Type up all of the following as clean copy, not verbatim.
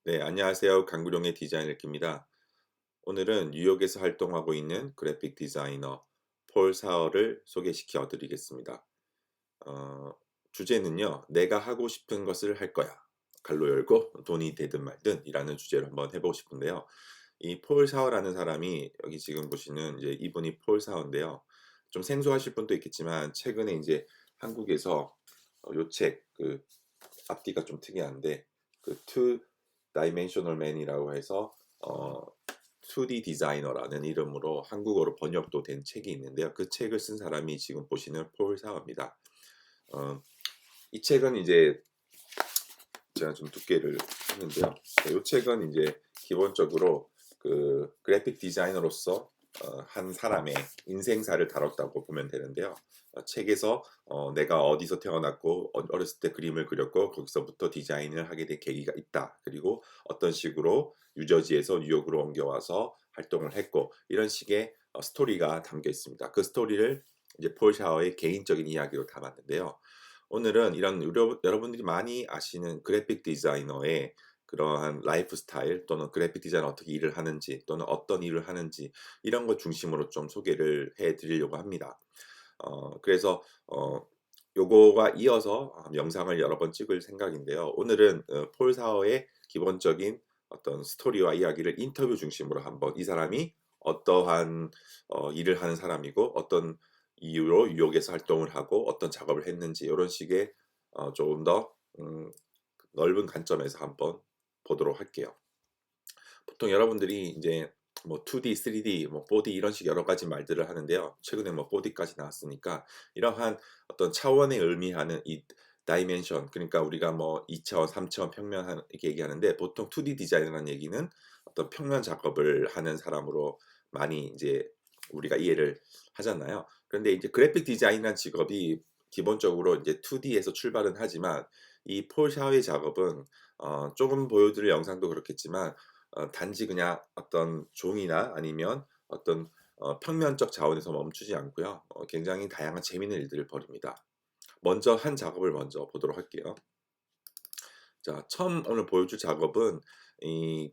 네, 안녕하세요. 강구룡의 디자인 읽기입니다. 오늘은 뉴욕에서 활동하고 있는 그래픽 디자이너 폴 사어를 소개시켜 드리겠습니다. 어, 주제는요, 내가 하고 싶은 것을 할 거야. 갈로 열고 돈이 되든 말든 이라는 주제로 한번 해보고 싶은데요. 이 폴 사어라는 사람이 여기 지금 보시는 이제 이분이 폴 사어인데요. 좀 생소하실 분도 있겠지만 최근에 이제 한국에서 요 책, 앞뒤가 좀 특이한데 그 Two Dimensional Man이라고 해서 어 2D 디자이너라는 이름으로 한국어로 번역도 된 책이 있는데요. 그 책을 쓴 사람이 지금 보시는 폴 사어입니다. 어 이 책은 이제 제가 좀 두께를 했는데요. 이 책은 이제 기본적으로 그 그래픽 디자이너로서 한 사람의 인생사를 다뤘다고 보면 되는데요. 책에서 내가 어디서 태어났고 어렸을 때 그림을 그렸고 거기서부터 디자인을 하게 된 계기가 있다. 그리고 어떤 식으로 뉴저지에서 뉴욕으로 옮겨와서 활동을 했고 이런 식의 스토리가 담겨 있습니다. 그 스토리를 이제 폴 샤워의 개인적인 이야기로 담았는데요. 오늘은 이런 여러분들이 많이 아시는 그래픽 디자이너의 그러한 라이프 스타일 또는 그래픽 디자이너 어떻게 일을 하는지 또는 어떤 일을 하는지 이런 것 중심으로 좀 소개를 해 드리려고 합니다. 그래서 요거가 이어서 영상을 여러 번 찍을 생각인데요. 오늘은 폴 사어의 기본적인 어떤 스토리와 이야기를 인터뷰 중심으로 한번 이 사람이 어떠한 일을 하는 사람이고 어떤 이유로 뉴욕에서 활동을 하고 어떤 작업을 했는지 요런 식의 조금 더 넓은 관점에서 한번 보도록 할게요. 보통 여러분들이 인제 뭐 2D, 3D, 뭐 4D 이런 식 여러 가지 말들을 하는데요. 최근에 뭐 4D까지 나왔으니까 이러한 어떤 차원을 의미하는 이 다이멘션 그러니까 우리가 뭐 2 차원, 3 차원 평면 이렇게 얘기하는데 보통 2D 디자인이라는 얘기는 어떤 평면 작업을 하는 사람으로 많이 인제 우리가 이해를 하잖아요. 그런데 이제 그래픽 디자인이라는 직업이 기본적으로 이제 2D에서 출발은 하지만 이 폴 샤의 작업은 조금 보여드릴 영상도 그렇겠지만 단지 그냥 어떤 종이나 아니면 어떤 평면적 자원에서 멈추지 않고요. 굉장히 다양한 재미있는 일들을 벌입니다. 먼저 한 작업을 먼저 보도록 할게요. 자, 처음 오늘 보여줄 작업은 이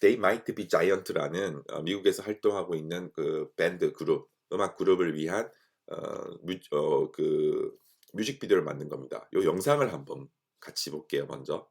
They Might Be Giant라는 미국에서 활동하고 있는 그 밴드 그룹, 음악 그룹을 위한 어 뮤 어 그 뮤직비디오를 만든 겁니다. 요 영상을 한번 같이 볼게요, 먼저.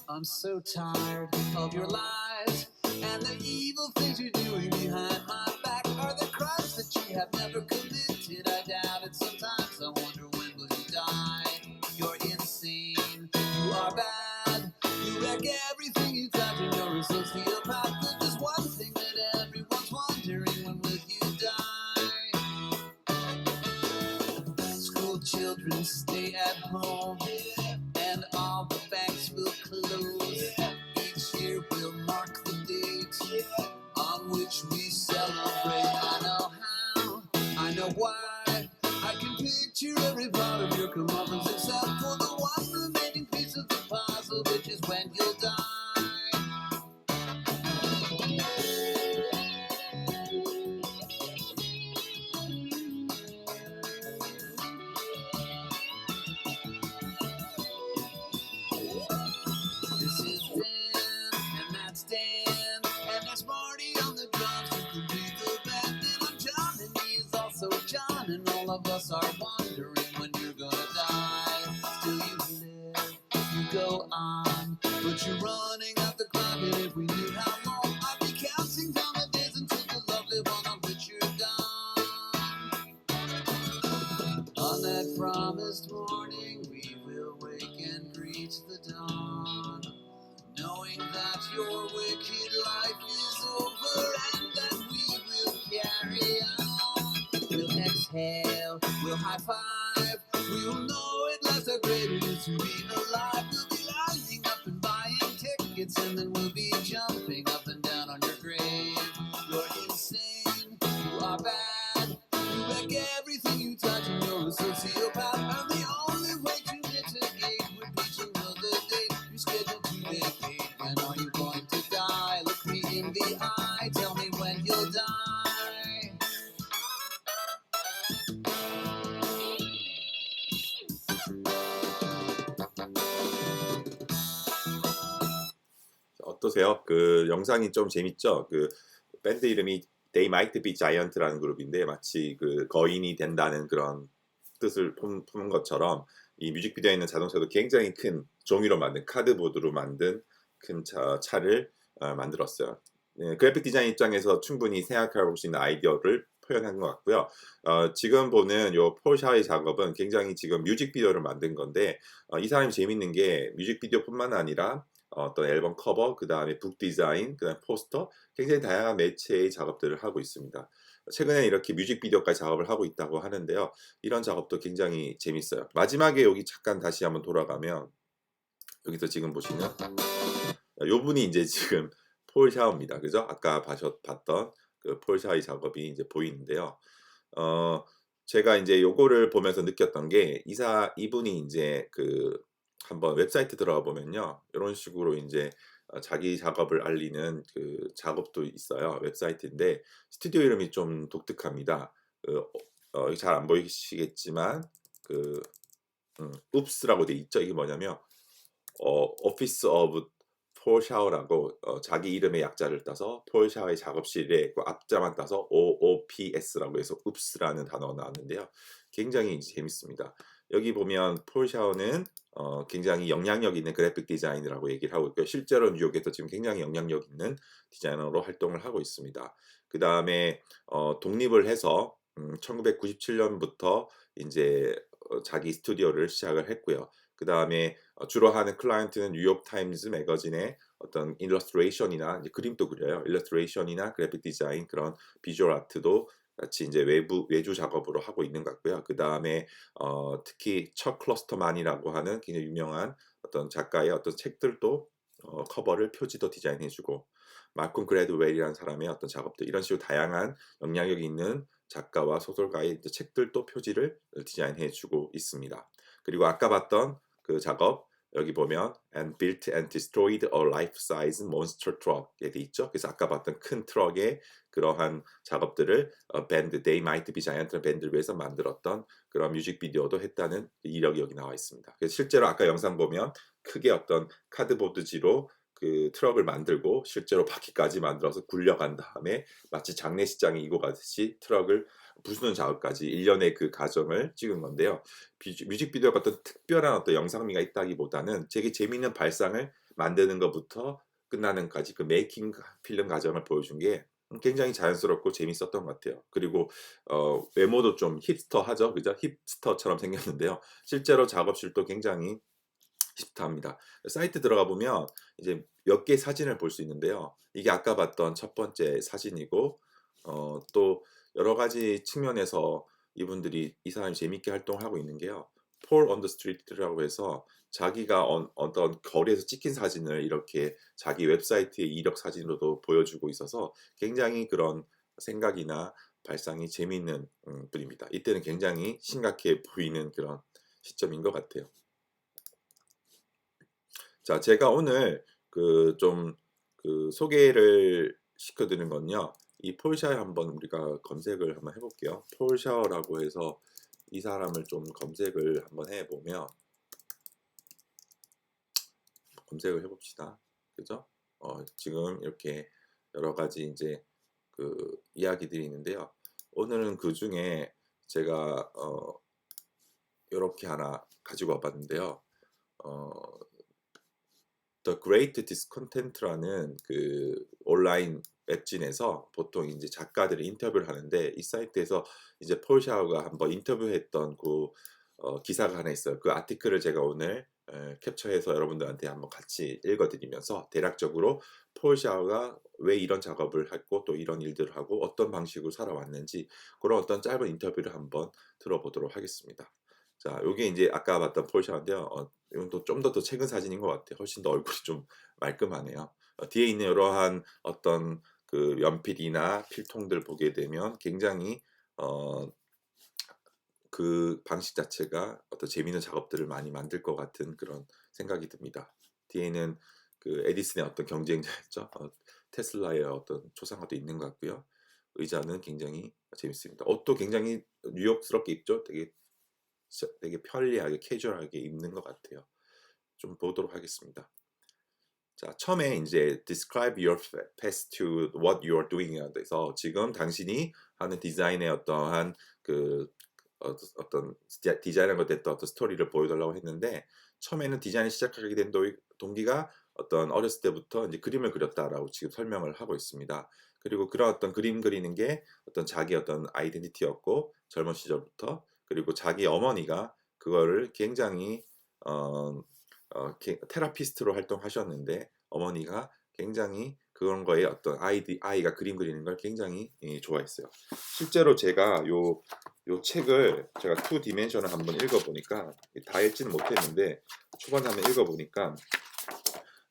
I'm so tired of your lies and the evil things you're doing behind my back are the crimes that you have never committed. I doubt it sometimes. I wonder when will you die? You're insane. You are bad. You wreck everything you touch and you're a sociopath. But there's one thing that everyone's wondering, when will you die? School children stay at home and all the banks will close. Each year will mark the date on which we celebrate. I know how, I know why. I can picture every part of your comeuppance except for the one remaining piece of the puzzle, which is when you'll die. This is Dan, and that's Dan, and there's Marty on the drums who can be the band. And I'm John, and he is also John, and all of us are wondering when you're gonna die. Still you live, you go on, but you're running out the clock, and if we knew how long, I'd be counting down the days until the lovely one on which you're gone. On that promised morning, we will wake and greet the dawn, knowing that your wicked life is over and that we will carry on. We'll exhale, we'll high five, we'll know at last how great it is to be alive. We'll be lining up and buying tickets, and then we'll be jumping up and down on your grave. You're insane, you are bad, you wreck everything you touch, and you're a sociopath. And the only way to mitigate would 어떠세요? 그 영상이 좀 재밌죠? 그 밴드 이름이 They Might Be Giant라는 그룹인데 마치 그 거인이 된다는 그런 뜻을 품은 것처럼 이 뮤직비디오에 있는 자동차도 굉장히 큰 종이로 만든 카드보드로 만든 큰 차를 만들었어요. 네, 그래픽 디자인 입장에서 충분히 생각해 볼 수 있는 아이디어를 표현한 것 같고요. 지금 보는 요 폴샤의 작업은 굉장히 지금 뮤직비디오를 만든 건데 이 사람이 재밌는 게 뮤직비디오뿐만 아니라 어떤 앨범 커버, 그 다음에 북 디자인, 그 다음에 포스터, 굉장히 다양한 매체의 작업들을 하고 있습니다. 최근에 이렇게 뮤직비디오까지 작업을 하고 있다고 하는데요. 이런 작업도 굉장히 재밌어요. 마지막에 여기 잠깐 다시 한번 돌아가면 여기서 지금 보시면 요 분이 이제 지금 폴 샤오입니다. 그죠? 아까 봤던 그 폴 샤오의 작업이 이제 보이는데요. 어, 제가 이제 요거를 보면서 느꼈던 게 이분이 이제 그 한번 웹사이트 들어가 보면요. 이런 식으로 이제 자기 작업을 알리는 그 작업도 있어요. 웹사이트인데 스튜디오 이름이 좀 독특합니다. 잘 안 보이시겠지만 그 읍스라고 돼 있죠. 이게 뭐냐면 오피스 오브 폴 샤워라고 자기 이름의 약자를 따서 폴 샤워의 작업실에 그 앞자만 따서 OOPS라고 해서 읍스라는 단어가 나왔는데요. 굉장히 재밌습니다. 여기 보면 폴 샤워는 굉장히 영향력 있는 그래픽 디자이너라고 얘기를 하고 있고요. 실제로 뉴욕에서 지금 굉장히 영향력 있는 디자이너로 활동을 하고 있습니다. 그 다음에 독립을 해서 1997년부터 이제 자기 스튜디오를 시작을 했고요. 그 다음에 주로 하는 클라이언트는 뉴욕 타임즈 매거진의 어떤 일러스트레이션이나 이제 그림도 그려요. 일러스트레이션이나 그래픽 디자인 그런 비주얼 아트도 같이 이제 외주 작업으로 하고 있는 것 같고요. 그 다음에 특히 척 클러스터만이라고 하는 굉장히 유명한 어떤 작가의 어떤 책들도 커버를 표지도 디자인해주고 말콤 그래드웰이라는 사람의 어떤 작업들 이런 식으로 다양한 영향력 있는 작가와 소설가의 책들도 표지를 디자인해주고 있습니다. 그리고 아까 봤던 그 작업 여기 보면 and built and destroyed a life-size monster truck에 돼 있죠. 그래서 아까 봤던 큰 트럭의 그러한 작업들을 밴드 They Might Be Giant라는 밴드를 위해서 만들었던 그런 뮤직비디오도 했다는 이력이 여기 나와 있습니다. 그래서 실제로 아까 영상 보면 크게 어떤 카드보드지로 그 트럭을 만들고 실제로 바퀴까지 만들어서 굴려간 다음에 마치 장례식장에 이고 가듯이 트럭을 부수는 작업까지 일련의 그 과정을 찍은 건데요. 뮤직비디오가 어떤 특별한 어떤 영상미가 있다기보다는 되게 재미있는 발상을 만드는 것부터 끝나는까지 그 메이킹 필름 과정을 보여준 게 굉장히 자연스럽고 재밌었던 것 같아요. 그리고 외모도 좀 힙스터하죠, 그죠? 힙스터처럼 생겼는데요. 실제로 작업실도 굉장히 힙스터합니다. 사이트 들어가 보면 이제 몇 개 사진을 볼 수 있는데요. 이게 아까 봤던 첫 번째 사진이고 또 여러 가지 측면에서 이분들이 이 사람이 재밌게 활동을 하고 있는 게요. 폴 언더 스트리트라고 해서 자기가 어떤 거리에서 찍힌 사진을 이렇게 자기 웹사이트의 이력 사진으로도 보여주고 있어서 굉장히 그런 생각이나 발상이 재미있는 분입니다. 이때는 굉장히 심각해 보이는 그런 시점인 것 같아요. 자, 제가 오늘 그 좀 그 소개를 시켜드리는 건요. 이 폴샤에 한번 우리가 검색을 한번 해볼게요. 폴샤라고 해서 이 사람을 좀 검색을 한번 해보면 검색을 해봅시다. 그죠? 지금 이렇게 여러 가지 이제 그 이야기들이 있는데요. 오늘은 그 중에 제가 이렇게 하나 가지고 와봤는데요. 어, The Great Discontent라는 그 온라인 웹진에서 보통 이제 작가들이 인터뷰를 하는데 이 사이트에서 이제 폴 샤오가 한번 인터뷰했던 그 기사가 하나 있어요. 그 아티클을 제가 오늘 캡처해서 여러분들한테 한번 같이 읽어드리면서 대략적으로 폴 샤오가 왜 이런 작업을 했고 또 이런 일들을 하고 어떤 방식으로 살아왔는지 그런 어떤 짧은 인터뷰를 한번 들어보도록 하겠습니다. 자, 요게 이제 아까 봤던 폴 샤오인데요. 이건 또 좀 더 최근 사진인 것 같아요. 훨씬 더 얼굴이 좀 말끔하네요. 뒤에 있는 이러한 어떤 그 연필이나 필통들 보게 되면 굉장히 어, 그 방식 자체가 어떤 재미있는 작업들을 많이 만들 것 같은 그런 생각이 듭니다. 뒤에는 그 에디슨의 어떤 경쟁자였죠. 테슬라의 어떤 초상화도 있는 것 같고요. 의자는 굉장히 재밌습니다. 옷도 굉장히 뉴욕스럽게 입죠. 되게 편리하게 캐주얼하게 입는 것 같아요. 좀 보도록 하겠습니다. 자, 처음에 이제 describe your path to what you are doing에 대해서 지금 당신이 하는 디자인의 어떠한 그 어떤 디자인한 것에 됐던 어떤 스토리를 보여달라고 했는데 처음에는 디자인을 시작하게 된 동기가 어떤 어렸을 때부터 이제 그림을 그렸다라고 지금 설명을 하고 있습니다. 그리고 그런 어떤 그림 그리는 게 어떤 자기 어떤 아이덴티티였고 젊은 시절부터 그리고 자기 어머니가 그거를 굉장히 어, 테라피스트로 활동하셨는데 어머니가 굉장히 그런 거에 어떤 아이가 그림 그리는 걸 굉장히 좋아했어요. 실제로 제가 요 책을 제가 투 디멘션을 한번 읽어보니까 다 읽지는 못했는데 초반에 한번 읽어보니까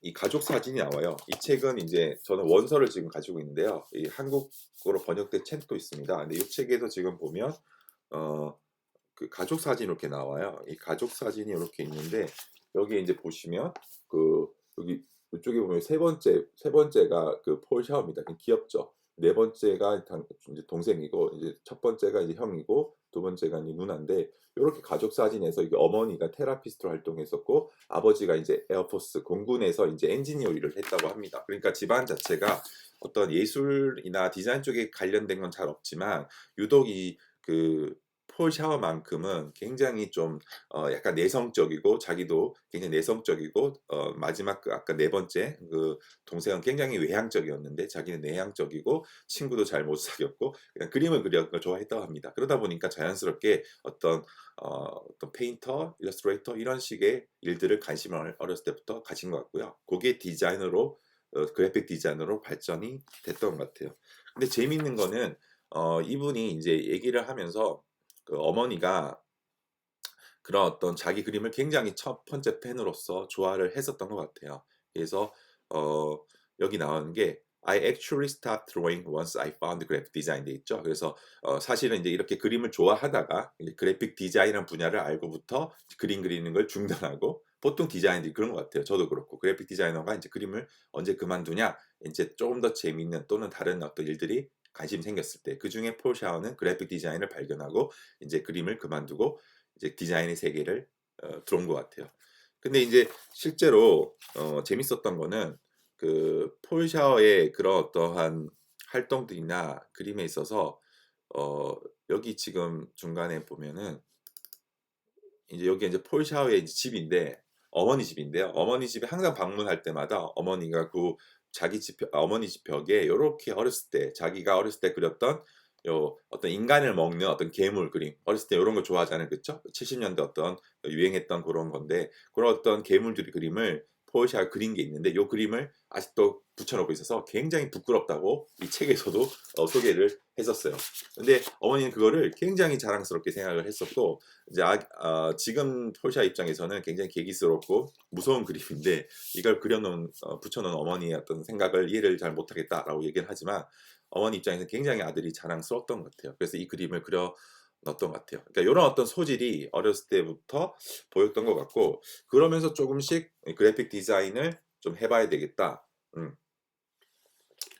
이 가족 사진이 나와요. 이 책은 이제 저는 원서를 지금 가지고 있는데요. 이 한국어로 번역된 책도 있습니다. 근데 이 책에도 지금 보면 어, 그 가족 사진이 이렇게 나와요. 이 가족 사진이 이렇게 있는데 여기 이제 보시면 그 여기 이쪽에 보면 세 번째가 그 폴 샤오입니다. 귀엽죠. 네 번째가 이제 동생이고 이제 첫 번째가 이제 형이고 두 번째가 이제 누나인데 이렇게 가족 사진에서 이게 어머니가 테라피스트로 활동했었고 아버지가 이제 에어포스 공군에서 이제 엔지니어 일을 했다고 합니다. 그러니까 집안 자체가 어떤 예술이나 디자인 쪽에 관련된 건 잘 없지만 유독 이그 폴 샤워만큼은 굉장히 좀 약간 내성적이고 자기도 굉장히 내성적이고 마지막 그 아까 네 번째 그 동생은 굉장히 외향적이었는데 자기는 내향적이고 친구도 잘 못 사귀었고 그냥 그림을 그리는 걸 좋아했다고 합니다. 그러다 보니까 자연스럽게 어떤 페인터, 일러스트레이터 이런 식의 일들을 관심을 어렸을 때부터 가진 것 같고요. 그게 디자이너로 그래픽 디자이너로 발전이 됐던 것 같아요. 근데 재미있는 거는 이분이 이제 얘기를 하면서 그 어머니가 그런 어떤 자기 그림을 굉장히 첫 번째 팬으로서 좋아를 했었던 것 같아요. 그래서 어, 여기 나오는 게 I actually stopped drawing once I found graphic design 돼 있죠. 그래서 사실은 이제 이렇게 그림을 좋아하다가 이제 그래픽 디자인이라는 분야를 알고부터 그림 그리는 걸 중단하고 보통 디자인들이 그런 것 같아요. 저도 그렇고 그래픽 디자이너가 이제 그림을 언제 그만두냐 이제 조금 더 재미있는 또는 다른 어떤 일들이 관심이 생겼을 때 그중에 폴 샤워는 그래픽 디자인을 발견하고 이제 그림을 그만두고 이제 디자인의 세계를 들어온 것 같아요. 근데 이제 실제로 재밌었던 거는 그 폴 샤워의 그런 어떠한 활동들이나 그림에 있어서 어, 여기 지금 중간에 보면은 이제 여기 이제 폴 샤워의 이제 집인데 어머니 집인데요. 어머니 집에 항상 방문할 때마다 어머니가 그 자기 집 어머니 집 벽에 요렇게 어렸을 때 자기가 어렸을 때 그렸던 요 어떤 인간을 먹는 어떤 괴물 그림 어렸을 때 요런 거 좋아하잖아요. 그쵸? 70년대 어떤 유행했던 그런 건데 그런 어떤 괴물들의 그림을 폴 샤워가 그린 게 있는데 요 그림을 아직도 붙여놓고 있어서 굉장히 부끄럽다고 이 책에서도 소개를 했었어요. 근데 어머니는 그거를 굉장히 자랑스럽게 생각을 했었고 이제 지금 폴샤 입장에서는 굉장히 계기스럽고 무서운 그림인데 이걸 그려놓은 붙여놓은 어머니의 어떤 생각을 이해를 잘 못하겠다라고 얘기를 하지만 어머니 입장에서는 굉장히 아들이 자랑스러웠던 것 같아요. 그래서 이 그림을 그려 넣었던 것 같아요. 그러니까 이런 어떤 소질이 어렸을 때부터 보였던 것 같고 그러면서 조금씩 그래픽 디자인을 좀 해봐야 되겠다.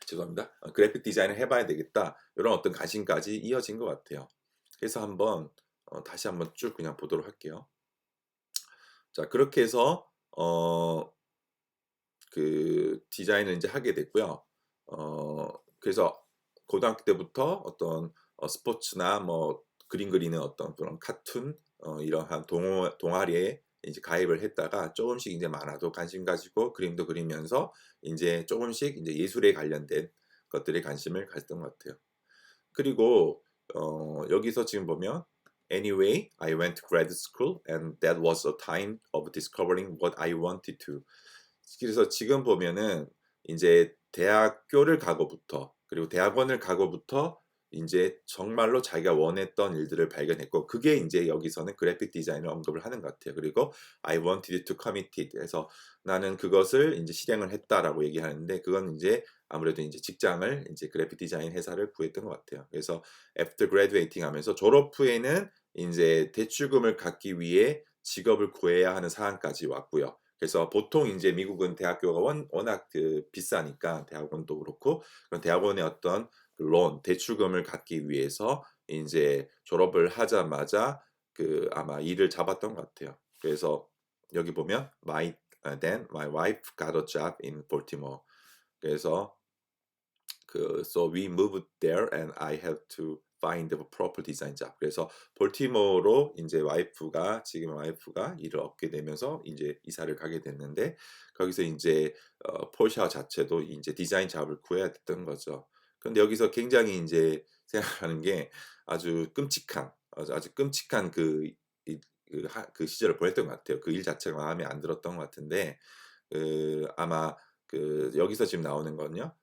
죄송합니다. 그래픽 디자인을 해봐야 되겠다. 이런 어떤 관심까지 이어진 것 같아요. 그래서 한번 다시 한번 쭉 그냥 보도록 할게요. 자, 그렇게 해서 그 디자인을 이제 하게 됐고요. 그래서 고등학교 때부터 어떤 스포츠나 뭐 그림 그리는 어떤 그런 카툰 이러한 동아리에 이제 가입을 했다가 조금씩 이제 만화도 관심 가지고 그림도 그리면서 이제 조금씩 이제 예술에 관련된 것들에 관심을 가졌던 것 같아요. 그리고 여기서 지금 보면 Anyway, I went to grad school and that was a time of discovering what I wanted to. 그래서 지금 보면은 이제 대학교를 가고부터 그리고 대학원을 가고부터 이제 정말로 자기가 원했던 일들을 발견했고 그게 이제 여기서는 그래픽 디자인을 언급을 하는 것 같아요. 그리고 I wanted to commit it 해서 나는 그것을 이제 실행을 했다라고 얘기하는데 그건 이제 아무래도 이제 직장을 이제 그래픽 디자인 회사를 구했던 것 같아요. 그래서 after graduating 하면서 졸업 후에는 이제 대출금을 갚기 위해 직업을 구해야 하는 상황까지 왔고요. 그래서 보통 이제 미국은 대학교가 워낙 그 비싸니까 대학원도 그렇고 그런 대학원의 어떤 그 론, 대출금을 갚기 위해서 이제 졸업을 하자마자 그 아마 일을 잡았던 것 같아요. 그래서 여기 보면 then my wife got a job in Baltimore. 그래서 so we moved there and I had to find a proper design job. 그래서 볼티모어로 이제 지금 와이프가 일을 얻게 되면서 이제 이사를 가게 됐는데 거기서 이제 폴샤워 자체도 이제 디자인 잡을 구해야 됐던 거죠. 그런데 여기서 굉장히 이제 생각하는 게 아주 끔찍한 그 시절을 보냈던 것 같아요. 그 일 자체가 마음에 안 들었던 것 같은데 아마 여기서 지금 나오는 건요.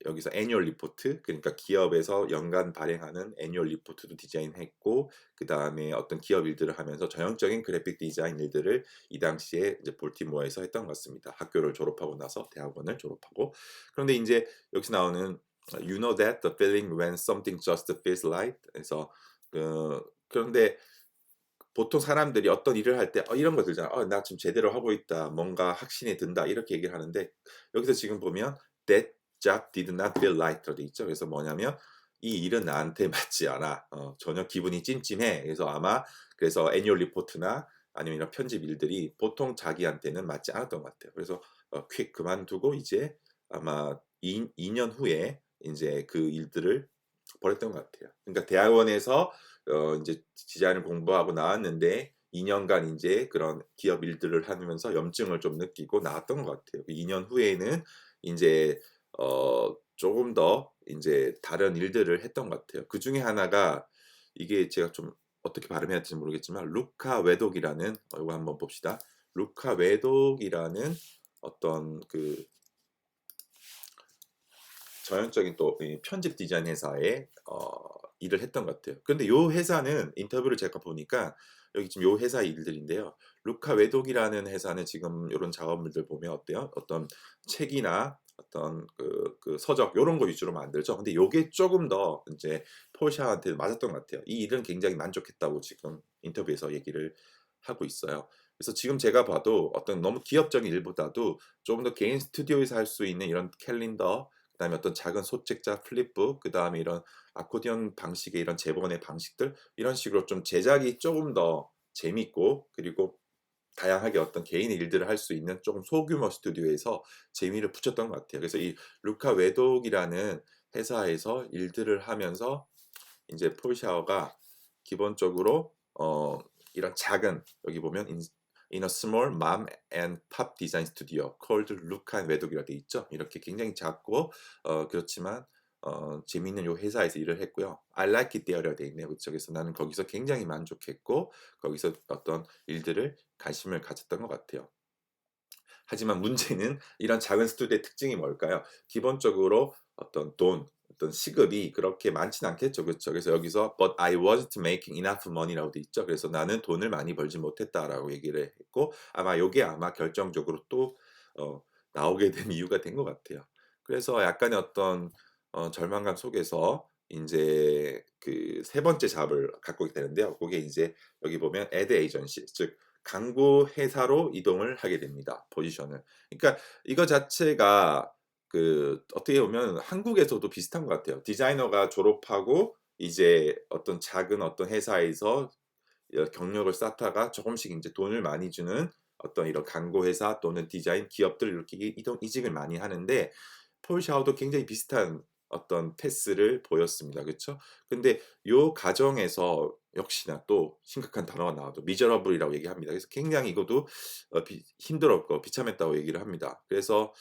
여기서 애뉴얼 리포트 그러니까 기업에서 연간 발행하는 애뉴얼 리포트도 디자인했고 그다음에 어떤 기업 일들을 하면서 전형적인 그래픽 디자인 일들을 이 당시에 이제 볼티모어에서 했던 것 같습니다. 학교를 졸업하고 나서 대학원을 졸업하고 그런데 이제 여기서 나오는 You know that the feeling when something just feels right. 그래서 그런데 보통 사람들이 어떤 일을 할 때 이런 거 들잖아. 나 지금 제대로 하고 있다. 뭔가 확신이 든다. 이렇게 얘기를 하는데 여기서 지금 보면 that job did not feel right라고 돼 있죠. 그래서 뭐냐면 이 일은 나한테 맞지 않아. 전혀 기분이 찜찜해. 그래서 아마 그래서 애뉴얼 리포트나 아니면 이런 편집 일들이 보통 자기한테는 맞지 않았던 것 같아요. 그래서 퀵 그만두고 이제 아마 2년 후에 이제 그 일들을 벌였던 것 같아요. 그러니까 대학원에서 이제 디자인을 공부하고 나왔는데 2년간 이제 그런 기업 일들을 하면서 염증을 좀 느끼고 나왔던 것 같아요. 2년 후에는 이제 조금 더 이제 다른 일들을 했던 것 같아요. 그 중에 하나가 이게 제가 좀 어떻게 발음해야 될지 모르겠지만 루카 웨독이라는 이거 한번 봅시다. 루카 웨독이라는 어떤 그 전형적인 또 편집 디자인 회사에 일을 했던 것 같아요. 근데 요 회사는 인터뷰를 제가 보니까 여기 지금 요 회사 일들인데요. 루카 웨독이라는 회사는 지금 이런 작업물들 보면 어때요? 어떤 책이나 어떤 그 서적 요런 거 위주로 만들죠. 근데 요게 조금 더 이제 폴샤한테 맞았던 것 같아요. 이 일은 굉장히 만족했다고 지금 인터뷰에서 얘기를 하고 있어요. 그래서 지금 제가 봐도 어떤 너무 기업적인 일보다도 조금 더 개인 스튜디오에서 할 수 있는 이런 캘린더 그다음에 어떤 작은 소책자, 플립북, 그다음에 이런 아코디언 방식의 이런 제본의 방식들 이런 식으로 좀 제작이 조금 더 재밌고 그리고 다양하게 어떤 개인의 일들을 할 수 있는 조금 소규모 스튜디오에서 재미를 붙였던 것 같아요. 그래서 이 루카 웨독이라는 회사에서 일들을 하면서 이제 폴 샤워가 기본적으로 이런 작은 여기 보면 in a small mom and pop design studio called 루카 앤 웨독이라 돼 있죠. 이렇게 굉장히 작고 그렇지만 재미있는 요 회사에서 일을 했고요. I like it there라 돼 있네요. 그쵸? 그래서 나는 거기서 굉장히 만족했고 거기서 어떤 일들을 관심을 가졌던 것 같아요. 하지만 문제는 이런 작은 스튜디오의 특징이 뭘까요? 기본적으로 어떤 시급이 그렇게 많진 않겠죠. 그렇죠? 그래서 여기서 but I wasn't making enough money라고 돼 있죠. 그래서 나는 돈을 많이 벌지 못했다라고 얘기를 했고 아마 요게 아마 결정적으로 또 나오게 된 이유가 된 것 같아요. 그래서 약간의 어떤 절망감 속에서 인제 그 세 번째 잡을 갖고 되는데요. 그게 이제 여기 보면 ad agency 즉 광고 회사로 이동을 하게 됩니다, 포지션을. 그러니까 이거 자체가 어떻게 보면 한국에서도 비슷한 것 같아요. 디자이너가 졸업하고 이제 어떤 작은 어떤 회사에서 경력을 쌓다가 조금씩 인제 돈을 많이 주는 어떤 이런 광고 회사 또는 디자인 기업들 이렇게 이직을 많이 하는데 폴 샤워도 굉장히 비슷한 어떤 패스를 보였습니다. 그쵸? 근데 요 과정에서 역시나 또 심각한 단어가 나와도 미저러블이라고 얘기합니다. 그래서 굉장히 이것도 힘들었고 비참했다고 얘기를 합니다. 그래서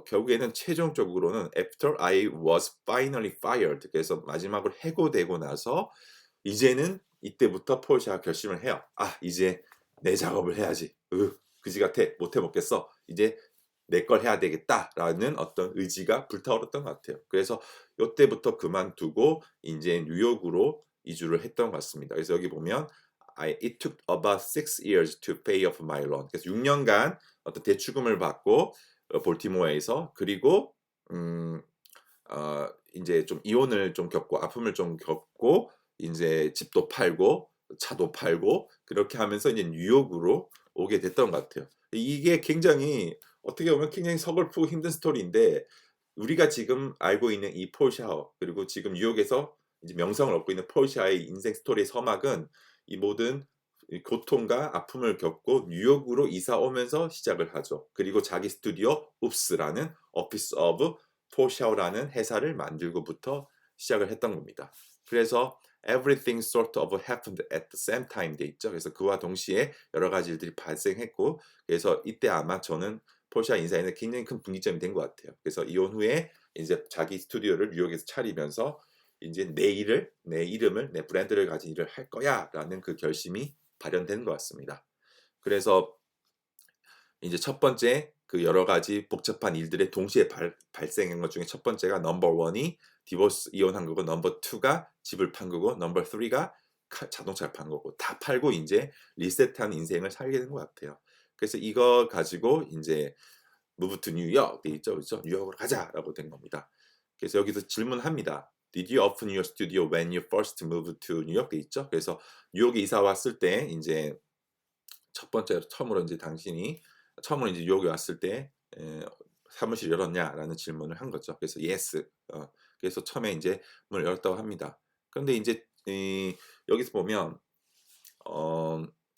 결국에는 최종적으로는 after I was finally fired 그래서 마지막으로 해고되고 나서 이제는 이때부터 폴 샤워가 결심을 해요. '아 이제 내 작업을 해야지. 그지 같아. 못 해 먹겠어. 이제 내 걸 해야 되겠다.'라는 어떤 의지가 불타오르던 것 같아요. 그래서 요때부터 그만두고 인제 뉴욕으로 이주를 했던 것 같습니다. 그래서 여기 보면 It took about 6 years to pay off my loan. 그래서 6 년간 어떤 대출금을 받고 볼티모어에서 그리고 인제 좀 이혼을 좀 겪고 아픔을 좀 겪고 인제 집도 팔고 차도 팔고 그렇게 하면서 이제 뉴욕으로 오게 됐던 것 같아요. 이게 굉장히 어떻게 보면 굉장히 서글프고 힘든 스토리인데 우리가 지금 알고 있는 이 폴 샤워 그리고 지금 뉴욕에서 이제 명성을 얻고 있는 폴 샤워의 인생 스토리의 서막은 이 모든 이 고통과 아픔을 겪고 뉴욕으로 이사 오면서 시작을 하죠. 그리고 자기 스튜디오 웁스라는 오피스 오브 포샤오라는 회사를 만들고부터 시작을 했던 겁니다. 그래서 everything sort of happened at the same time 돼 있죠. 그래서 그와 동시에 여러 가지 일들이 발생했고, 그래서 이때 아마 저는 포샤 인사에는 굉장히 큰 분기점이 된 것 같아요. 그래서 이혼 후에 이제 자기 스튜디오를 뉴욕에서 차리면서 이제 내 이름을, 내 브랜드를 가진 일을 할 거야라는 그 결심이 발현된 것 같습니다. 그래서 이제 첫 번째 그 여러 가지 복잡한 일들의 동시에 발생한 것 중에 첫 번째가 넘버 원이 디보스 이혼한 거고, 넘버 투가 집을 판 거고, 넘버 쓰리가 자동차를 판 거고, 다 팔고 이제 리셋한 인생을 살게 된 것 같아요. 그래서 이거 가지고 이제 move to New York 돼 있죠, 그렇죠? 뉴욕으로 가자라고 된 겁니다. 그래서 여기서 질문합니다. Did you open your studio when you first moved to New York 돼 있죠? 그래서 뉴욕에 이사 왔을 때 이제 처음으로 이제 당신이 처음으로 이제 뉴욕에 왔을 때 사무실 열었냐라는 질문을 한 거죠. 그래서 yes. 그래서 처음에 이제 문을 열었다고 합니다. 그런데 이제 여기서 보면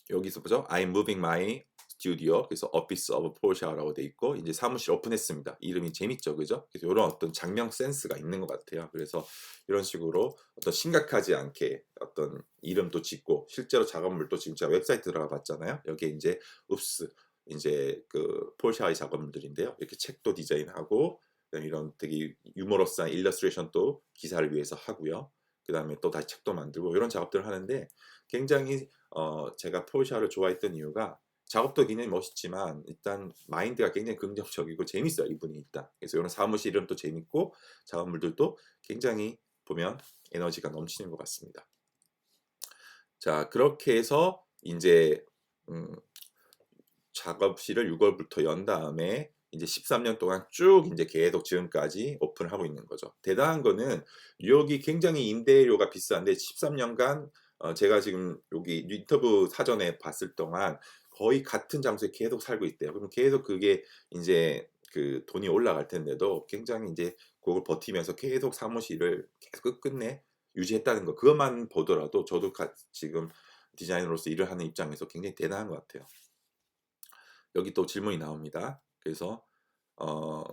여기서 보죠. I'm moving my studio. 그래서 Office of Porsche라고 돼 있고 이제 사무실 오픈했습니다. 이름이 재밌죠, 그죠? 그래서 이런 어떤 장명 센스가 있는 것 같아요. 그래서 이런 식으로 어떤 심각하지 않게 어떤 이름도 짓고 실제로 작업물도 지금 제가 웹사이트 들어가 봤잖아요. 여기에 이제 읍스 이제 그 폴샤의 작업물들인데요. 이렇게 책도 디자인하고 이런 되게 유머러스한 일러스트레이션도 기사를 위해서 하고요. 그 다음에 또 다시 책도 만들고 이런 작업들을 하는데 굉장히 제가 폴샤를 좋아했던 이유가 작업도 굉장히 멋있지만 일단 마인드가 굉장히 긍정적이고 재밌어요, 이분이 일단. 그래서 이런 사무실 이름도 재밌고 작업물들도 굉장히 보면 에너지가 넘치는 것 같습니다. 자, 그렇게 해서 이제 작업실을 6월부터 연 다음에 이제 13년 동안 쭉 이제 계속 지금까지 오픈을 하고 있는 거죠. 대단한 거는 뉴욕이 굉장히 임대료가 비싼데 13년간 제가 지금 여기 인터뷰 사전에 봤을 동안 거의 같은 장소에 계속 살고 있대요. 그럼 계속 그게 이제 그 돈이 올라갈 텐데도 굉장히 이제 그걸 버티면서 계속 사무실을 계속 끝끝내 유지했다는 거. 그것만 보더라도 저도 지금 디자이너로서 일을 하는 입장에서 굉장히 대단한 것 같아요. 여기 또 질문이 나옵니다. 그래서 어,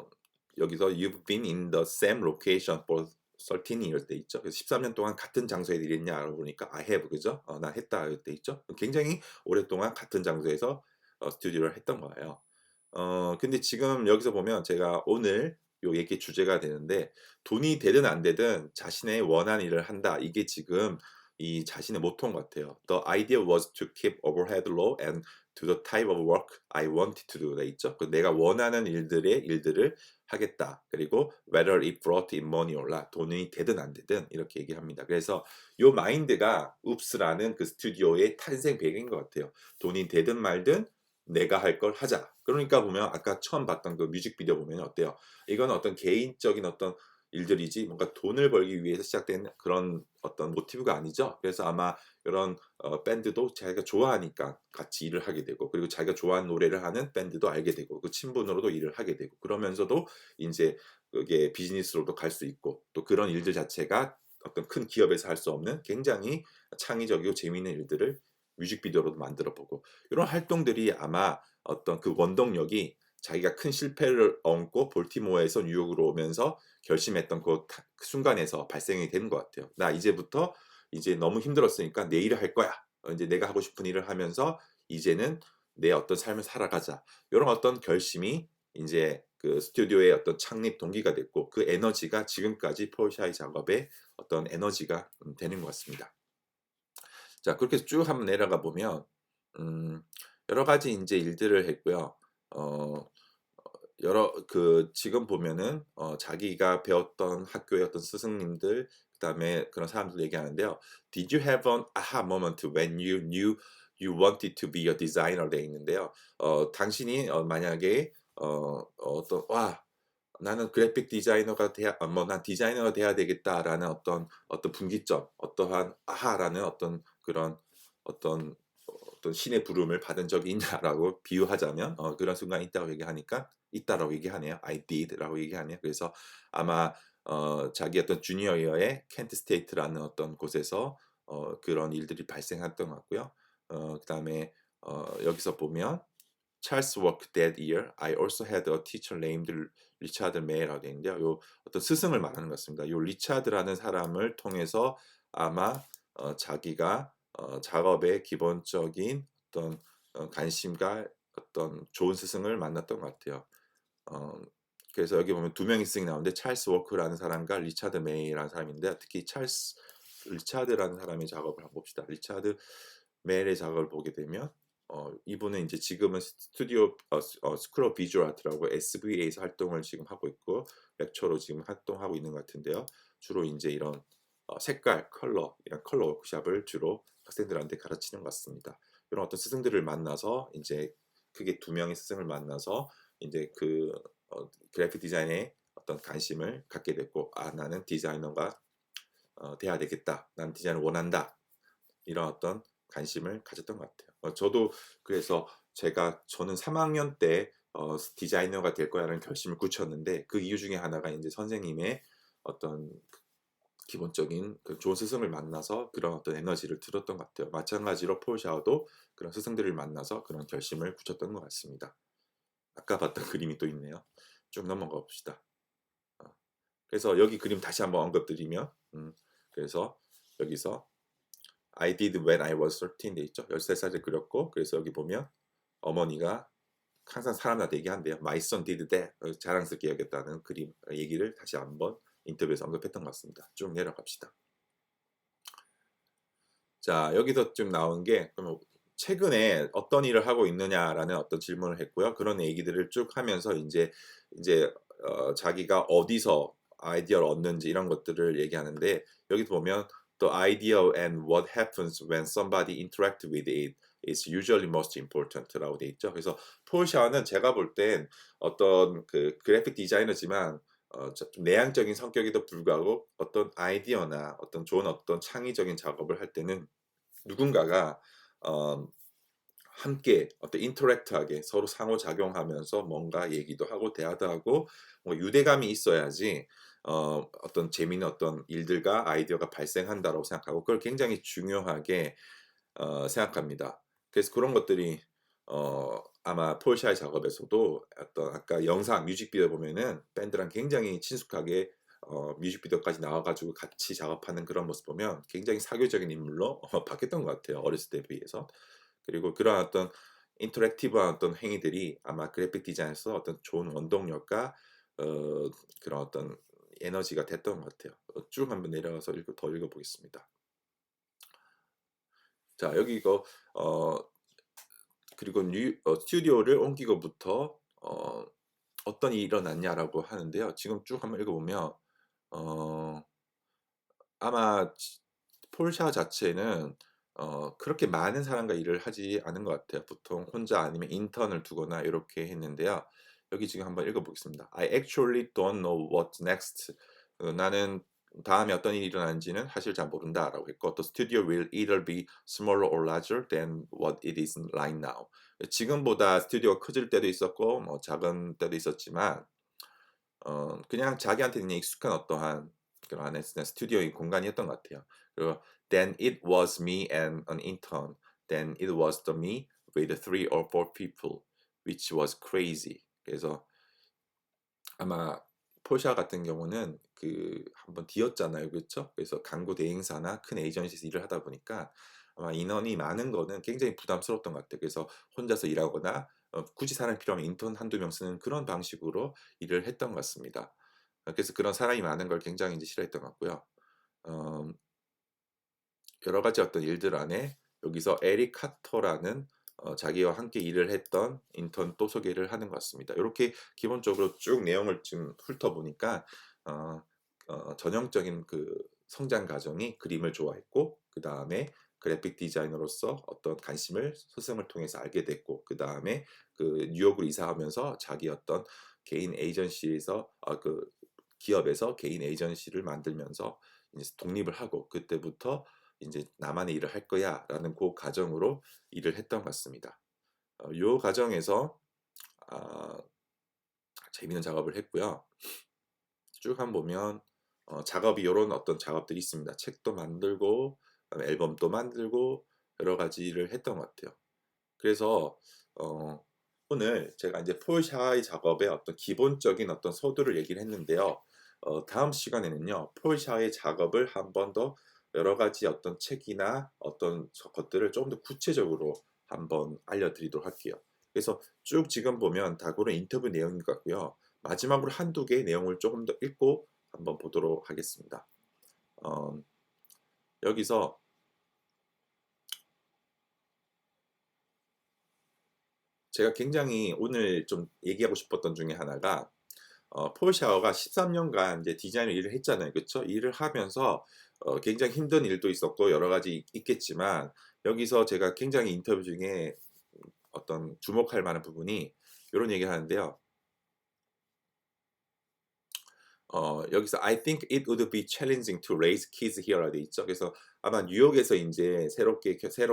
여기서 You've been in the same location for 13 years 돼 있죠. 그래서 13년 동안 같은 장소에 일했냐 알아보니까 I have, 그죠? 나 했다 돼 있죠. 굉장히 오랫동안 같은 장소에서 스튜디오를 했던 거예요. 근데 지금 여기서 보면 제가 오늘 요 얘기 주제가 되는데 돈이 되든 안 되든 자신의 원하는 일을 한다. 이게 지금 이 자신의 모토인 것 같아요. The idea was to keep overhead low and to the type of work I wanted to do 돼 있죠. 내가 원하는 일들을 하겠다. 그리고 whether it brought in money or not, 돈이 되든 안 되든 이렇게 얘기합니다. 그래서 요 마인드가 웁스라는 그 스튜디오의 탄생 배경인 것 같아요. 돈이 되든 말든 내가 할 걸 하자. 그러니까 보면 아까 처음 봤던 그 뮤직비디오 보면 어때요? 이건 어떤 개인적인 어떤 일들이지 뭔가 돈을 벌기 위해서 시작된 그런 어떤 모티브가 아니죠. 그래서 아마 이런 밴드도 자기가 좋아하니까 같이 일을 하게 되고, 그리고 자기가 좋아하는 노래를 하는 밴드도 알게 되고, 그 친분으로도 일을 하게 되고, 그러면서도 이제 그게 비즈니스로도 갈 수 있고, 또 그런 일들 자체가 어떤 큰 기업에서 할 수 없는 굉장히 창의적이고 재미있는 일들을 뮤직비디오로도 만들어 보고, 이런 활동들이 아마 어떤 그 원동력이 자기가 큰 실패를 얹고 볼티모어에서 뉴욕으로 오면서 결심했던 그 순간에서 발생이 되는 것 같아요. 나 이제부터 이제 너무 힘들었으니까 내 일을 할 거야. 이제 내가 하고 싶은 일을 하면서 이제는 내 어떤 삶을 살아가자. 이런 어떤 결심이 이제 그 스튜디오의 어떤 창립 동기가 됐고, 그 에너지가 지금까지 폴샤의 작업에 어떤 에너지가 되는 것 같습니다. 자, 그렇게 쭉 한번 내려가 보면 여러 가지 이제 일들을 했고요. 어, 여러 그 지금 보면은 자기가 배웠던 학교의 어떤 스승님들, 그다음에 그런 사람들 얘기하는데요. Did you have an aha moment when you knew you wanted to be a designer? 돼 있는데요. 당신이 만약에 어떤 와 나는 그래픽 디자이너가 돼야 난 디자이너가 돼야 되겠다라는 어떤 분기점, 어떠한 아하라는 어떤 그런 어떤 어떤 신의 부름을 받은 적이 있냐라고 비유하자면 그런 순간이 있다고 얘기하니까 있다라고 얘기하네요. I did라고 얘기하네요. 그래서 아마 자기 어떤 주니어 이어의 켄트 스테이트라는 어떤 곳에서 그런 일들이 발생했던 것 같고요. 그다음에 여기서 보면 Charles worked that year. I also had a teacher named 리차드 메이라고 되어 있는데요. 요 어떤 스승을 말하는 것 같습니다. 요 리차드라는 사람을 통해서 아마 자기가 작업의 기본적인 어떤 관심과 어떤 좋은 스승을 만났던 것 같아요. 그래서 여기 보면 두 명의 스승이 나오는데 찰스 워크라는 사람과 리차드 메이라는 사람인데 특히 리차드라는 사람의 작업을 한번 봅시다. 리차드 메일의 작업을 보게 되면 이분은 이제 지금은 스쿨 오브 비주얼 아트라고 SVA에서 활동을 지금 하고 있고 렉처로 지금 활동하고 있는 것 같은데요. 주로 이제 이런 색깔, 이런 컬러 워크샵을 주로 학생들한테 가르치는 것 같습니다. 이런 어떤 스승들을 만나서 이제 크게 두 명의 스승을 만나서 이제 그래픽 디자인에 어떤 관심을 갖게 됐고, 나는 디자이너가 돼야 되겠다. 난 디자인을 원한다. 이런 어떤 관심을 가졌던 것 같아요. 저도 그래서 저는 3학년 때 디자이너가 될 거야라는 결심을 굳혔는데 그 이유 중에 하나가 이제 선생님의 어떤 기본적인 좋은 스승을 만나서 그런 어떤 에너지를 들었던 것 같아요. 마찬가지로 폴 샤오도 그런 스승들을 만나서 그런 결심을 굳혔던 것 같습니다. 아까 봤던 그림이 또 있네요. 쭉 넘어가 봅시다. 그래서 여기 그림 다시 한번 언급드리면 그래서 여기서 I did when I was 13 돼 있죠. 13살에 그렸고 그래서 여기 보면 어머니가 항상 사람한테 얘기한대요. My son did that. 자랑스럽게 여겼다는 그림 얘기를 다시 한번 인터뷰에서 언급했던 것 같습니다. 쭉 내려갑시다. 자, 여기서 좀 나온 게 최근에 어떤 일을 하고 있느냐라는 어떤 질문을 했고요. 그런 얘기들을 쭉 하면서 이제 자기가 어디서 아이디어를 얻는지 이런 것들을 얘기하는데 여기도 보면 The idea and what happens when somebody interact with it is usually most important라고 돼 있죠. 그래서 폴 샤오는 제가 볼 땐 어떤 그래픽 디자이너지만 좀 내향적인 성격에도 불구하고 어떤 아이디어나 어떤 좋은 어떤 창의적인 작업을 할 때는 누군가가 함께 어떤 인터랙트하게 서로 상호작용하면서 뭔가 얘기도 하고 대화도 하고 뭐 유대감이 있어야지 어떤 재미있는 어떤 일들과 아이디어가 발생한다라고 생각하고 그걸 굉장히 중요하게 생각합니다. 그래서 그런 것들이 아마 폴 샤의 작업에서도 어떤 아까 영상 뮤직비디오 보면은 밴드랑 굉장히 친숙하게 뮤직비디오까지 나와가지고 같이 작업하는 그런 모습 보면 굉장히 사교적인 인물로 바뀌었던 것 같아요. 어렸을 때에 비해서. 그리고 그런 어떤 인터랙티브한 어떤 행위들이 아마 그래픽 디자인에서 어떤 좋은 원동력과 그런 어떤 에너지가 됐던 것 같아요. 쭉 한번 내려가서 더 읽어보겠습니다. 자, 여기 이거 그리고 스튜디오를 옮기고부터 어떤 일이 일어났냐라고 하는데요. 지금 쭉 한번 읽어보면 아마 폴샤 자체는 그렇게 많은 사람과 일을 하지 않은 것 같아요. 보통 혼자 아니면 인턴을 두거나 이렇게 했는데요. 여기 지금 한번 읽어보겠습니다. I actually don't know what's next. 나는 다음에 어떤 일이 일어나는지는 사실 잘 모른다라고 했고, The studio will either be smaller or larger than what it is right now. 지금보다 스튜디오가 커질 때도 있었고, 뭐 작은 때도 있었지만, 그냥 자기한테는 그냥 익숙한 어떠한 그런 안에 스튜디오의 공간이었던 것 같아요. 그리고 Then it was me and an intern. Then it was the me with 3 or 4 people, which was crazy. 그래서 아마 폴샤 같은 경우는 한번 뒤었잖아요, 그렇죠? 그래서 광고 대행사나 큰 에이전시에서 일을 하다 보니까 아마 인원이 많은 거는 굉장히 부담스러웠던 것 같아요. 그래서 혼자서 일하거나 굳이 사람이 필요하면 인턴 한두 명 쓰는 그런 방식으로 일을 했던 것 같습니다. 그래서 그런 사람이 많은 걸 굉장히 이제 싫어했던 것 같고요. 여러 가지 어떤 일들 안에 여기서 에릭 카터라는 자기와 함께 일을 했던 인턴 또 소개를 하는 것 같습니다. 이렇게 기본적으로 쭉 내용을 좀 훑어보니까 전형적인 성장 과정이 그림을 좋아했고 그 다음에 그래픽 디자이너로서 어떤 관심을 스승을 통해서 알게 됐고 그 다음에 뉴욕으로 이사하면서 자기 어떤 개인 에이전시에서 기업에서 개인 에이전시를 만들면서 이제 독립을 하고 그때부터 이제 나만의 일을 할 거야라는 그 과정으로 일을 했던 것 같습니다. 이 과정에서 재미있는 작업을 했고요. 쭉 한번 보면 작업이 이런 어떤 작업들이 있습니다. 책도 만들고 앨범도 만들고 여러 가지를 했던 것 같아요. 그래서 어 오늘 제가 인제 폴 샤의 작업의 어떤 기본적인 어떤 서두를 얘기를 했는데요. 다음 시간에는요, 폴 샤의 작업을 한 번 더 여러 가지 어떤 책이나 어떤 것들을 좀 더 구체적으로 한번 알려드리도록 할게요. 그래서 쭉 지금 보면 다고는 인터뷰 내용인 것 같고요. 마지막으로 한두 개의 내용을 조금 더 읽고 한번 보도록 하겠습니다. 어 여기서 제가 굉장히 오늘 좀 얘기하고 싶었던 중에 하나가, 폴 샤워가 13 년간 이제 디자이너 일을 했잖아요. 그쵸? 일을 하면서 굉장히 힘든 일도 있었고 여러 가지 있겠지만, 여기서 제가 굉장히 인터뷰 중에 어떤 주목할 만한 부분이 요런 얘기를 하는데요. 여기서 "I think it would be challenging to raise kids here." 돼 있죠. 그래서 아마 뉴욕에서 인제 새로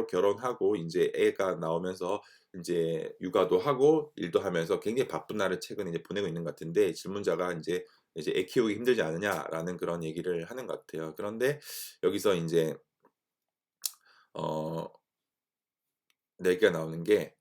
결혼하고 인제 애가 나오면서 인제 육아도 하고 일도 하면서 굉장히 바쁜 날을 최근에 이제 보내고 있는 것 같은데, 질문자가 인제 이제 "애 키우기 힘들지 않으냐?"라는 그런 얘기를 하는 것 같아요. 그런데 여기서 인제 어 얘기가 나오는 게,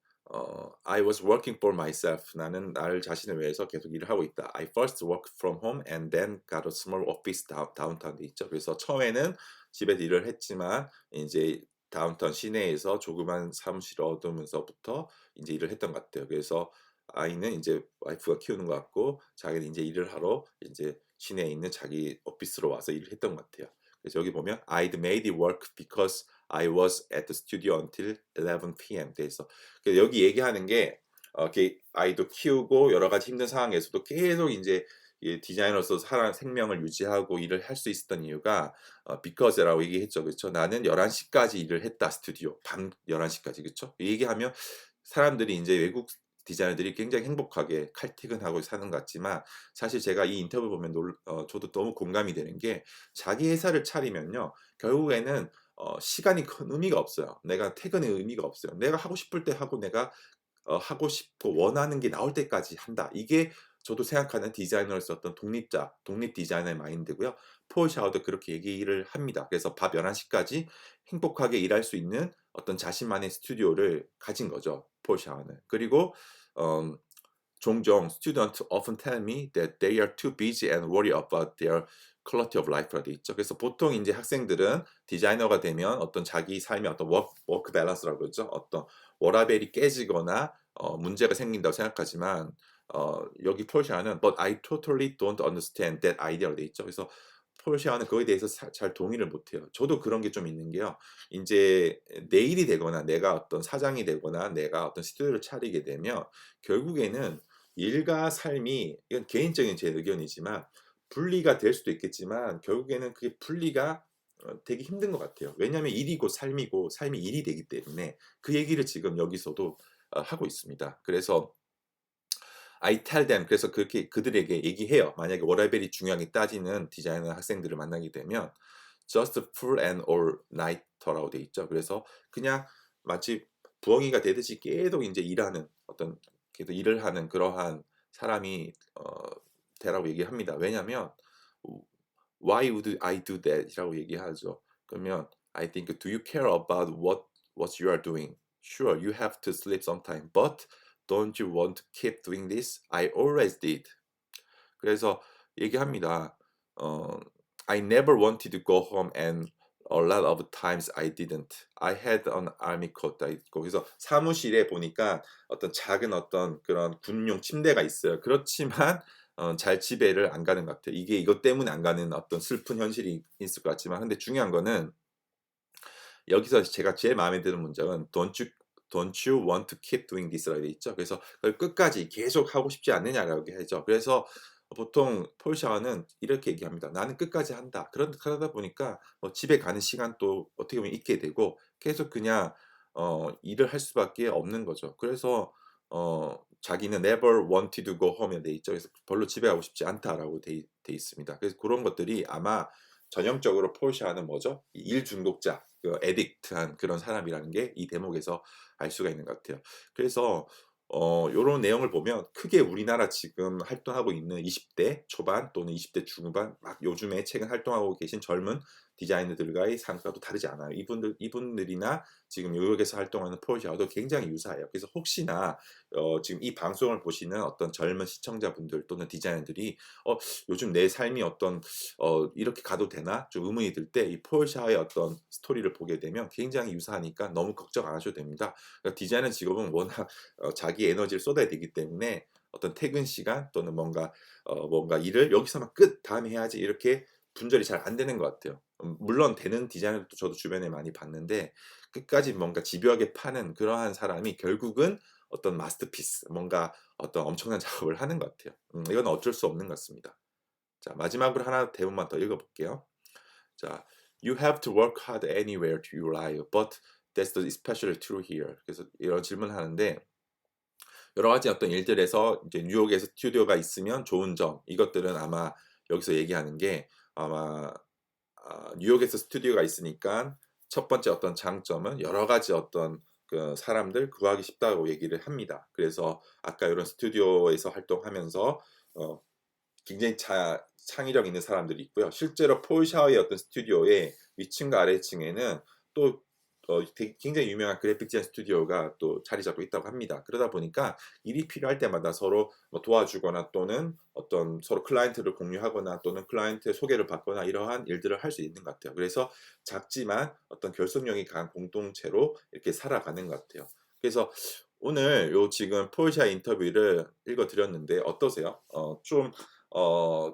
"I was working for myself." 나는 나를 자신을 위해서 계속 일을 하고 있다. "I first worked from home and then got a small office downtown." 돼 있죠. 그래서 처음에는 집에서 일을 했지만 인제 다운타운 시내에서 조그만 사무실을 얻으면서부터 인제 일을 했던 것 같아요. 그래서 아이는 인제 와이프가 키우는 것 같고, 자기는 인제 일을 하러 인제 시내에 있는 자기 오피스로 와서 일을 했던 것 같아요. 그래서 여기 보면 "I'd made it work because I was at the studio until 11 PM." 돼 있어. 여기 얘기하는 게, 이렇게 아이도 키우고 여러 가지 힘든 상황에서도 계속 인제 이 디자이너로서 생명을 유지하고 일을 할 수 있었던 이유가 because라고 얘기했죠. 그쵸? "나는 11 시까지 일을 했다. 스튜디오. 밤 11 시까지." 그쵸? 이 얘기하면 사람들이 인제 외국 디자이너들이 굉장히 행복하게 칼퇴근하고 사는 것 같지만, 사실 제가 이 인터뷰 보면 저도 너무 공감이 되는 게, 자기 회사를 차리면요, 결국에는 시간이 큰 의미가 없어요. 내가 퇴근의 의미가 없어요. 내가 하고 싶을 때 하고, 내가 하고 싶고 원하는 게 나올 때까지 한다. 이게 저도 생각하는 디자이너로서 어떤 독립 디자이너의 마인드고요. 폴 샤워도 그렇게 얘기를 합니다. 그래서 밤 11 시까지 행복하게 일할 수 있는 어떤 자신만의 스튜디오를 가진 거죠, 폴 샤워는. 그리고 음 종종 "Students often tell me that they are too busy and worry about their quality of life라 돼 있죠. 그래서 보통 인제 학생들은 디자이너가 되면 어떤 자기 삶의 어떤 워크 밸런스라고 그러죠. 어떤 워라밸이 깨지거나 문제가 생긴다고 생각하지만, 여기 폴샤는 "But I totally don't understand that idea라고 돼 있죠. 그래서 폴샤는 그거에 대해서 잘 동의를 못 해요. 저도 그런 게 좀 있는 게요. 인제 내 일이 되거나 내가 어떤 사장이 되거나 내가 어떤 스튜디오를 차리게 되면 결국에는 일과 삶이, 이건 개인적인 제 의견이지만 분리가 될 수도 있겠지만, 결국에는 그게 분리가 되게 힘든 것 같아요. 왜냐하면 일이고 삶이고 삶이 일이 되기 때문에. 그 얘기를 지금 여기서도 하고 있습니다. 그래서 I tell them, 그래서 그렇게 그들에게 얘기해요. 만약에 워라밸이 중요하게 따지는 디자이너 학생들을 만나게 되면 "just full and all nighter라고 돼 있죠. 그래서 그냥 마치 부엉이가 되듯이 계속 인제 일하는 어떤, 계속 일을 하는 그러한 사람이 되라고 얘기합니다. 왜냐면 "Why would I do that?" 이라고 얘기하죠. 그러면 I think, "Do you care about what you are doing? Sure, you have to sleep sometime, but don't you want to keep doing this? I always did." 그래서 얘기합니다. 어 "I never wanted to go home and a lot of times I didn't. I had an army coat." 다 있고, 그래서 사무실에 보니까 어떤 작은 어떤 그런 군용 침대가 있어요. 그렇지만 잘 집에를 안 가는 것 같아요. 이게 이것 때문에 안 가는 어떤 슬픈 현실이 있을 것 같지만, 근데 중요한 거는 여기서 제가 제일 마음에 드는 문장은 "Don't you want to keep doing this?"라고 돼 있죠. 그래서 그걸 끝까지 계속 하고 싶지 않느냐라고 하죠. 그래서 보통 폴 샤워는 이렇게 얘기합니다. "나는 끝까지 한다." 그러다 보니까 집에 가는 시간도 어떻게 보면 있게 되고, 계속 그냥 일을 할 수밖에 없는 거죠. 그래서 자기는 "never wanted to go home." 에 돼 있죠. 그래서 "별로 집에 가고 싶지 않다."라고 돼 있습니다. 그래서 고런 것들이 아마 전형적으로 폴 샤워는 뭐죠? 일 중독자, 그 애딕트한 그런 사람이라는 게 이 대목에서 알 수가 있는 것 같아요. 그래서 요런 내용을 보면 크게 우리나라 지금 활동하고 있는 20대 초반 또는 20대 중후반, 막 요즘에 최근 활동하고 계신 젊은 디자이너들과의 상가도 다르지 않아요. 이분들이나 지금 뉴욕에서 활동하는 폴 샤워도 굉장히 유사해요. 그래서 혹시나 지금 이 방송을 보시는 어떤 젊은 시청자분들 또는 디자이너들이 요즘 내 삶이 어떤 이렇게 가도 되나 좀 의문이 들 때 이 폴 샤워의 어떤 스토리를 보게 되면 굉장히 유사하니까 너무 걱정 안 하셔도 됩니다. 그러니까 디자이너 직업은 워낙 자기 에너지를 쏟아야 되기 때문에 어떤 퇴근 시간 또는 뭔가 일을 여기서만 끝 다음에 해야지 이렇게 분절이 잘 안 되는 것 같아요. 물론 되는 디자이너도 저도 주변에 많이 봤는데 끝까지 뭔가 집요하게 파는 그러한 사람이 결국은 어떤 마스터피스 뭔가 어떤 엄청난 작업을 하는 것 같아요. 이건 어쩔 수 없는 것 같습니다. 자, 마지막으로 하나 대본만 더 읽어 볼게요. 자, "You have to work hard anywhere to arrive, but that's especially true here." 그래서 이런 질문을 하는데 여러 가지 어떤 일들에서 이제 뉴욕에서 스튜디오가 있으면 좋은 점 이것들은 아마 여기서 얘기하는 게 아마 뉴욕에서 스튜디오가 있으니까 첫 번째 어떤 장점은 여러 가지 어떤 그 사람들 구하기 쉽다고 얘기를 합니다. 그래서 아까 이런 스튜디오에서 활동하면서 어 굉장히 창의력 있는 사람들이 있고요. 실제로 폴 샤워의 어떤 스튜디오의 위층과 아래층에는 또 굉장히 유명한 그래픽 디자인 스튜디오가 또 자리 잡고 있다고 합니다. 그러다 보니까 일이 필요할 때마다 서로 뭐 도와주거나 또는 어떤 서로 클라이언트를 공유하거나 또는 클라이언트의 소개를 받거나 이러한 일들을 할 수 있는 것 같아요. 그래서 작지만 어떤 결속력이 강한 공동체로 이렇게 살아가는 것 같아요. 그래서 오늘 요 지금 폴 샤의 인터뷰를 읽어 드렸는데 어떠세요? 좀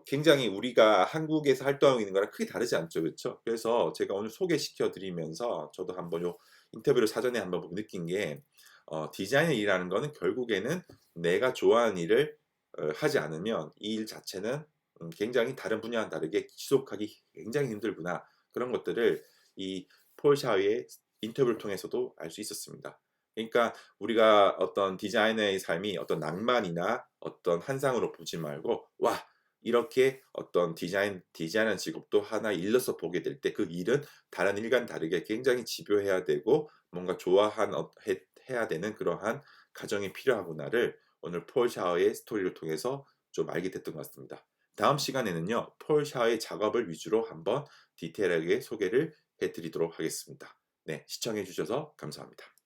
굉장히 우리가 한국에서 활동하고 있는 거랑 크게 다르지 않죠. 그쵸? 그래서 제가 오늘 소개시켜 드리면서 저도 한번 요 인터뷰를 사전에 한번 보고 느낀 게 디자인의 일이라는 거는 결국에는 내가 좋아하는 일을 하지 않으면 이 일 자체는 굉장히 다른 분야와는 다르게 지속하기 굉장히 힘들구나. 그런 것들을 이 폴 샤위의 인터뷰를 통해서도 알 수 있었습니다. 그러니까 우리가 어떤 디자이너의 삶이 어떤 낭만이나 어떤 환상으로 보지 말고 '와 이렇게 어떤 디자이너 직업도 하나 일로서 보게 될 때 그 일은 다른 일과는 다르게 굉장히 집요해야 되고 뭔가 좋아한 해야 되는 그러한 과정이 필요하구나.'를 오늘 폴 샤워의 스토리를 통해서 좀 알게 됐던 것 같습니다. 다음 시간에는요. 폴 샤워의 작업을 위주로 한번 디테일하게 소개를 해 드리도록 하겠습니다. 네, 시청해 주셔서 감사합니다.